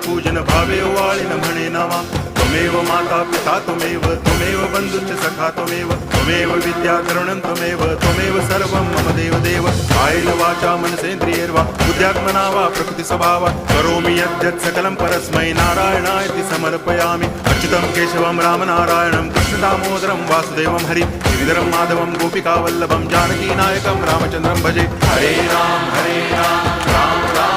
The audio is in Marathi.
पूजन भावे वाळिन म्हणे नावा त्वमेव माता पिता त्वमेव बंधुश्च सखा त्वमेव विद्या तरुणं त्वमेव सर्वं मम देव कायेन वाचा मनसेन्द्रियैर्वा बुद्ध्यात्मना वा प्रकृति स्वभावात् करोमि यद्यत् सकलं परस्मै नारायणायति समर्पयामि अच्युतं केशवं रामनारायणं कृष्णदामोदरं वासुदेवं हरि गिरिधरं माधवं गोपिकावल्लभं जानकीनायकं रामचन्द्रं भजे हरे राम राम राम